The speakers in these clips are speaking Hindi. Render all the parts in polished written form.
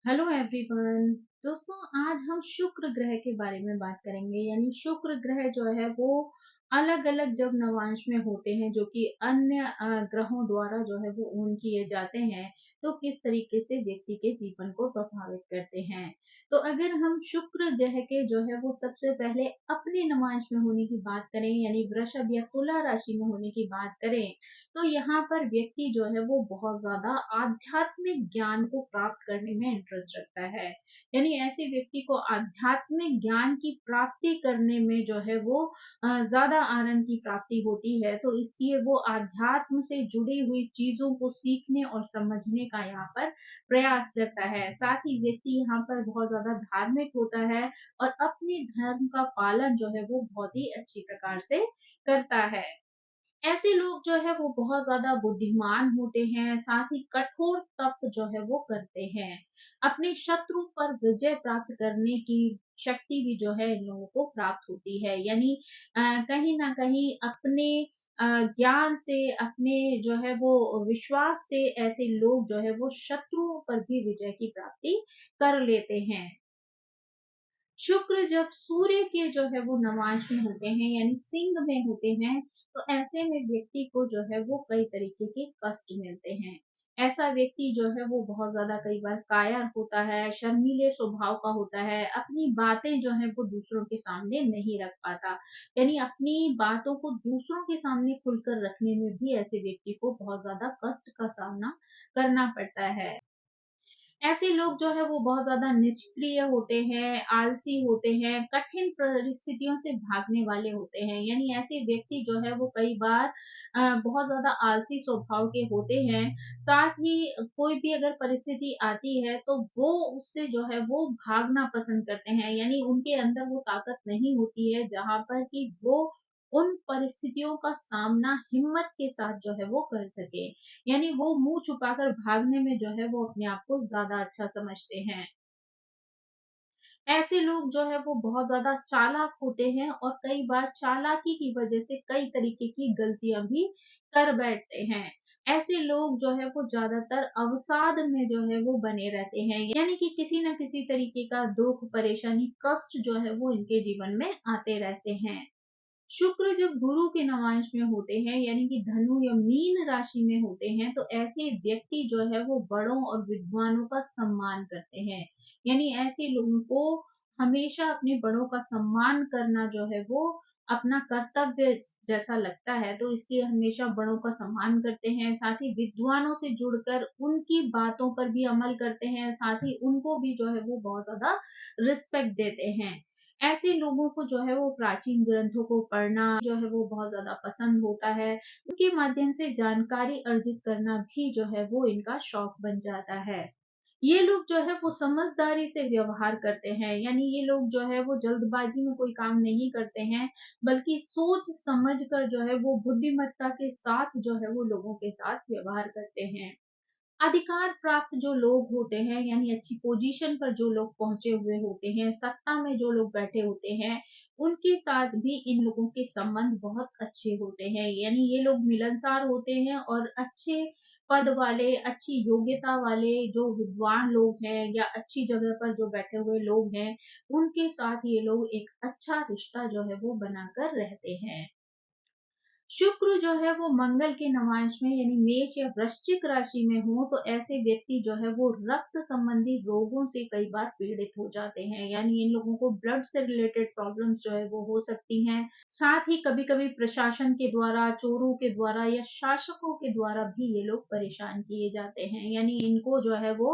Hello everyone. दोस्तों, आज हम शुक्र ग्रह के बारे में बात करेंगे। यानी शुक्र ग्रह जो है वो अलग अलग जब नवांश में होते हैं जो कि अन्य ग्रहों द्वारा जो है वो ओन किए जाते हैं, तो किस तरीके से व्यक्ति के जीवन को प्रभावित करते हैं। तो अगर हम शुक्र ग्रह के जो है वो सबसे पहले अपने नवांश में होने की बात करें, यानी वृषभ या तुला राशि में होने की बात करें, तो यहाँ पर व्यक्ति जो है वो बहुत ज्यादा आध्यात्मिक ज्ञान को प्राप्त करने में इंटरेस्ट रखता है। यानी ऐसे व्यक्ति को आध्यात्मिक ज्ञान की प्राप्ति करने में जो है वो ज्यादा आनंद की प्राप्ति होती है। तो इसलिए वो आध्यात्म से जुड़ी हुई चीजों को सीखने और समझने का यहाँ पर प्रयास करता है। साथ ही व्यक्ति यहाँ पर बहुत ज्यादा धार्मिक होता है और अपने धर्म का पालन जो है वो बहुत ही अच्छी प्रकार से करता है। ऐसे लोग जो है वो बहुत ज़्यादा बुद्धिमान होते हैं, साथ ही कठोर तप जो है वो करते हैं। अपने शत्रु पर विजय प्राप्त करने की शक्ति भी जो है इन लोगों को प्राप्त होती है। यानी कहीं न कहीं अपने ज्ञान से, अपने जो है वो विश्वास से ऐसे लोग जो है वो शत्रुओं पर भी विजय की प्राप्ति कर लेते हैं। शुक्र जब सूर्य के जो है वो नवांश में होते हैं, यानी सिंह में होते हैं, तो ऐसे में व्यक्ति को जो है वो कई तरीके के कष्ट मिलते हैं। ऐसा व्यक्ति जो है वो बहुत ज्यादा कई बार कायर होता है, शर्मीले स्वभाव का होता है, अपनी बातें जो है वो दूसरों के सामने नहीं रख पाता। यानी अपनी बातों को दूसरों के सामने खुलकर रखने में भी ऐसे व्यक्ति को बहुत ज्यादा कष्ट का सामना करना पड़ता है। ऐसे लोग जो है वो बहुत ज़्यादा निष्क्रिय होते हैं, आलसी होते हैं, कठिन परिस्थितियों से भागने वाले होते हैं। यानी ऐसे व्यक्ति जो है वो कई बार बहुत ज़्यादा आलसी स्वभाव के होते हैं। साथ ही कोई भी अगर परिस्थिति आती है तो वो उससे जो है वो भागना पसंद करते हैं। यानी उनके अंदर वो ताकत नहीं होती है जहाँ पर कि वो उन परिस्थितियों का सामना हिम्मत के साथ जो है वो कर सके। यानी वो मुँह छुपाकर भागने में जो है वो अपने आप को ज़्यादा अच्छा समझते हैं। ऐसे लोग जो है वो बहुत ज़्यादा चालाक होते हैं और कई बार चालाकी की वजह से कई तरीके की गलतियाँ भी कर बैठते हैं। ऐसे लोग जो है वो ज़्यादातर अवसाद में जो है वो बने रहते हैं। यानी कि किसी न किसी तरीके का दुःख, परेशानी, कष्ट जो है वो इनके जीवन में आते रहते हैं। शुक्र जब गुरु के नवांश में होते हैं, यानी कि धनु या मीन राशि में होते हैं, तो ऐसे व्यक्ति जो है वो बड़ों और विद्वानों का सम्मान करते हैं। यानी ऐसे लोगों को हमेशा अपने बड़ों का सम्मान करना जो है वो अपना कर्तव्य जैसा लगता है, तो इसलिए हमेशा बड़ों का सम्मान करते हैं। साथ ही विद्वानों से जुड़कर उनकी बातों पर भी अमल करते हैं, साथ ही उनको भी जो है वो बहुत ज्यादा रिस्पेक्ट देते हैं। ऐसे लोगों को जो है वो प्राचीन ग्रंथों को पढ़ना जो है वो बहुत ज़्यादा पसंद होता है। उनके माध्यम से जानकारी अर्जित करना भी जो है वो इनका शौक बन जाता है। ये लोग जो है वो समझदारी से व्यवहार करते हैं। यानी ये लोग जो है वो जल्दबाजी में कोई काम नहीं करते हैं, बल्कि सोच समझ कर जो है वो बुद्धिमत्ता के साथ जो है वो लोगों के साथ व्यवहार करते हैं। अधिकार प्राप्त जो लोग होते हैं, यानी अच्छी पोजीशन पर जो लोग पहुंचे हुए होते हैं, सत्ता में जो लोग बैठे होते हैं, उनके साथ भी इन लोगों के संबंध बहुत अच्छे होते हैं। यानी ये लोग मिलनसार होते हैं और अच्छे पद वाले, अच्छी योग्यता वाले जो विद्वान लोग हैं या अच्छी जगह पर जो बैठे हुए लोग हैं, उनके साथ ये लोग एक अच्छा रिश्ता जो है वो बनाकर रहते हैं। शुक्र जो है वो मंगल के नवांश में, यानी मेष या वृश्चिक राशि में हो, तो ऐसे व्यक्ति जो है वो रक्त संबंधी रोगों से कई बार पीड़ित हो जाते हैं। यानी इन लोगों को ब्लड से रिलेटेड प्रॉब्लम्स जो है वो हो सकती हैं। साथ ही कभी कभी प्रशासन के द्वारा, चोरों के द्वारा या शासकों के द्वारा भी ये लोग परेशान किए जाते हैं। यानी इनको जो है वो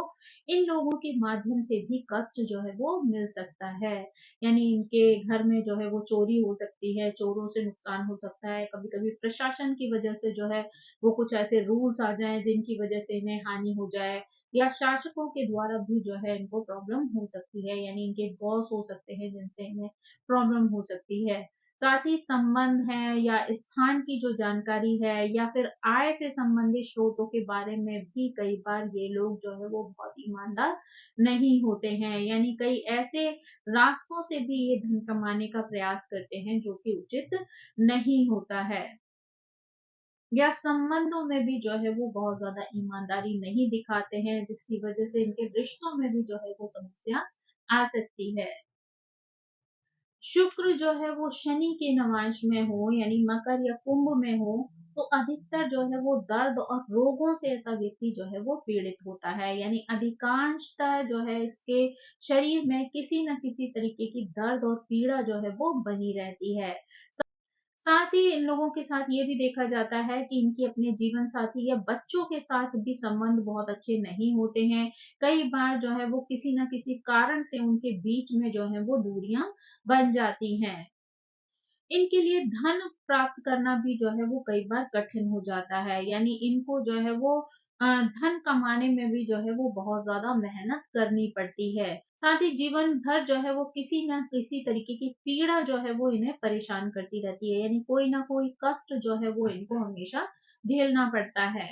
इन लोगों के माध्यम से भी कष्ट जो है वो मिल सकता है। यानी इनके घर में जो है वो चोरी हो सकती है, चोरों से नुकसान हो सकता है, कभी-कभी प्रशासन की वजह से जो है वो कुछ ऐसे रूल्स आ जाएँ जिनकी वजह से इन्हें हानि हो जाए, या शासकों के द्वारा भी जो है इनको प्रॉब्लम हो सकती है। यानी इनके बॉस हो सकते हैं जिनसे इन्हें प्रॉब्लम हो सकती है। साथ ही संबंध है या स्थान की जो जानकारी है या फिर आय से संबंधित स्रोतों के बारे में भी कई बार ये लोग जो है वो बहुत ईमानदार नहीं होते हैं। यानी कई ऐसे रास्तों से भी ये धन कमाने का प्रयास करते हैं जो कि उचित नहीं होता है। या संबंधों में भी जो है वो बहुत ज़्यादा ईमानदारी नहीं दिखाते हैं, जिसकी वजह से इनके रिश्तों में भी जो है वो समस्या आ सकती है। शुक्र जो है वो शनि के नवांश में हो यानी मकर या कुंभ में हो, तो अधिकतर जो है वो दर्द और रोगों से ऐसा व्यक्ति जो है वो पीड़ित होता है, यानी अधिकांशतः जो है इसके शरीर में किसी न किसी तरीके की दर्द और पीड़ा जो है वो बनी रहती है। साथ ही इन लोगों के साथ ये भी देखा जाता है कि इनके अपने जीवन साथी या बच्चों के साथ भी संबंध बहुत अच्छे नहीं होते हैं। कई बार जो है वो किसी न किसी कारण से उनके बीच में जो है वो दूरियां बन जाती हैं। इनके लिए धन प्राप्त करना भी जो है वो कई बार कठिन हो जाता है, यानी इनको जो है वो धन कमाने में भी जो है वो बहुत ज़्यादा मेहनत करनी पड़ती है। साथ ही जीवन भर जो है वो किसी न किसी तरीके की पीड़ा जो है वो इन्हें परेशान करती रहती है, यानी कोई ना कोई कष्ट जो है वो इनको हमेशा झेलना पड़ता है।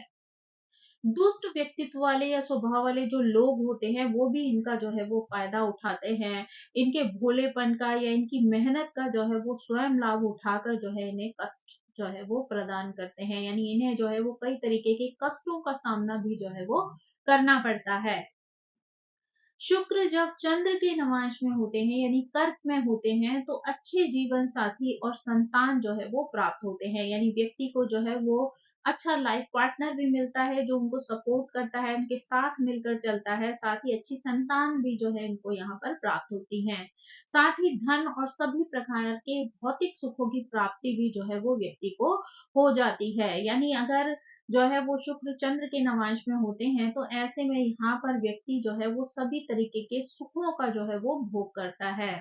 दुष्ट व्यक्तित्व वाले या स्वभाव वाले जो लोग होते हैं, वो भी इनका जो है वो फ़ायदा उठाते हैं। इनके भोलेपन का या इनकी मेहनत का जो है वो स्वयं लाभ उठाकर जो है इन्हें कष्ट जो है वो प्रदान करते हैं। यानी इन्हें जो है वो कई तरीके के कष्टों का सामना भी जो है वो करना पड़ता है। शुक्र जब चंद्र के नवांश में होते हैं यानी कर्क में होते हैं, तो अच्छे जीवन साथी और संतान जो है वो प्राप्त होते हैं, यानी व्यक्ति को जो है वो अच्छा लाइफ पार्टनर भी मिलता है जो उनको सपोर्ट करता है, उनके साथ मिलकर चलता है। साथ ही अच्छी संतान भी जो है इनको यहाँ पर प्राप्त होती है। साथ ही धन और सभी प्रकार के भौतिक सुखों की प्राप्ति भी जो है वो व्यक्ति को हो जाती है। यानी अगर जो है वो शुक्र चंद्र के नवांश में होते हैं, तो ऐसे में यहाँ पर व्यक्ति जो है वो सभी तरीके के सुखों का जो है वो भोग करता है।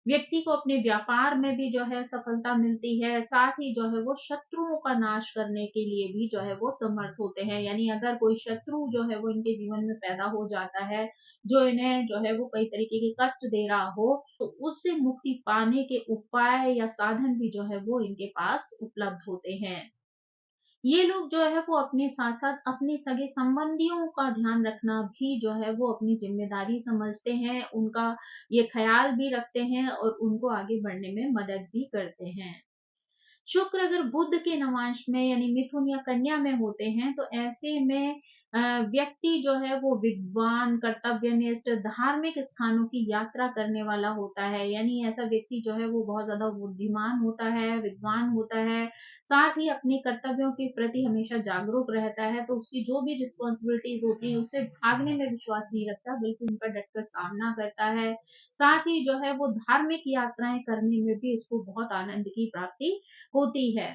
व्यक्ति को अपने व्यापार में भी जो है सफलता मिलती है, साथ ही जो है वो शत्रुओं का नाश करने के लिए भी जो है वो समर्थ होते हैं। यानी अगर कोई शत्रु जो है वो इनके जीवन में पैदा हो जाता है, जो इन्हें जो है वो कई तरीके के कष्ट दे रहा हो, तो उससे मुक्ति पाने के उपाय या साधन भी जो है वो इनके पास उपलब्ध होते हैं। ये लोग जो है वो अपने साथ-साथ अपने सगे संबंधियों का ध्यान रखना भी जो है वो अपनी ज़िम्मेदारी समझते हैं, उनका ये ख़्याल भी रखते हैं और उनको आगे बढ़ने में मदद भी करते हैं। शुक्र अगर बुध के नवांश में यानी मिथुन या कन्या में होते हैं, तो ऐसे में व्यक्ति जो है वो विद्वान, कर्तव्यनिष्ठ, धार्मिक स्थानों की यात्रा करने वाला होता है। यानी ऐसा व्यक्ति जो है वो बहुत ज़्यादा बुद्धिमान होता है, विद्वान होता है, साथ ही अपने कर्तव्यों के प्रति हमेशा जागरूक रहता है, तो उसकी जो भी रिस्पॉन्सिबिलिटीज़ होती हैं, उससे भागने में विश्वास नहीं रखता, बल्कि उनका डटकर सामना करता है। साथ ही जो है वो धार्मिक यात्राएँ करने में भी उसको बहुत आनंद की प्राप्ति होती है।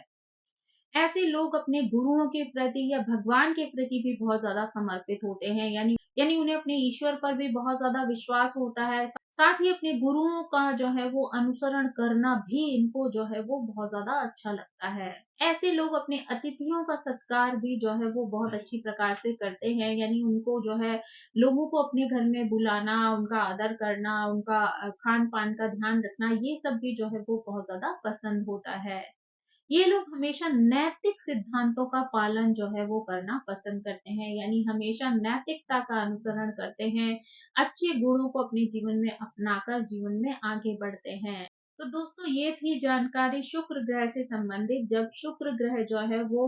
ऐसे लोग अपने गुरुओं के प्रति या भगवान के प्रति भी बहुत ज़्यादा समर्पित होते हैं, यानी उन्हें अपने ईश्वर पर भी बहुत ज़्यादा विश्वास होता है। साथ ही अपने गुरुओं का जो है वो अनुसरण करना भी इनको जो है वो बहुत ज़्यादा अच्छा लगता है। ऐसे लोग अपने अतिथियों का सत्कार भी जो है वो बहुत अच्छी प्रकार से करते हैं, यानी उनको जो है लोगों को अपने घर में बुलाना, उनका आदर करना, उनका खान-पान का ध्यान रखना, ये सब भी जो है वो बहुत ज़्यादा पसंद होता है। ये लोग हमेशा नैतिक सिद्धांतों का पालन जो है वो करना पसंद करते हैं, यानी हमेशा नैतिकता का अनुसरण करते हैं, अच्छे गुणों को अपने जीवन में अपनाकर जीवन में आगे बढ़ते हैं। तो दोस्तों ये थी जानकारी शुक्र ग्रह से संबंधित। जब शुक्र ग्रह जो है वो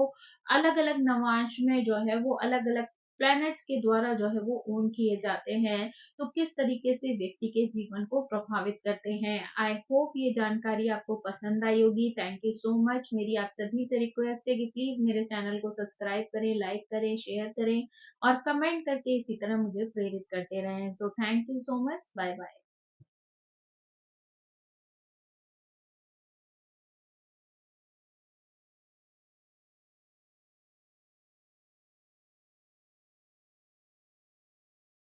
अलग-अलग नवांश में जो है वो अलग-अलग प्लैनेट्स के द्वारा जो है वो ओन किए जाते हैं, तो किस तरीके से व्यक्ति के जीवन को प्रभावित करते हैं। आई होप ये जानकारी आपको पसंद आई होगी। Thank you so much. मेरी आप सभी से रिक्वेस्ट है कि प्लीज़ मेरे चैनल को सब्सक्राइब करें, लाइक करें, शेयर करें और कमेंट करके इसी तरह मुझे प्रेरित करते रहें। So thank you so much. Bye bye.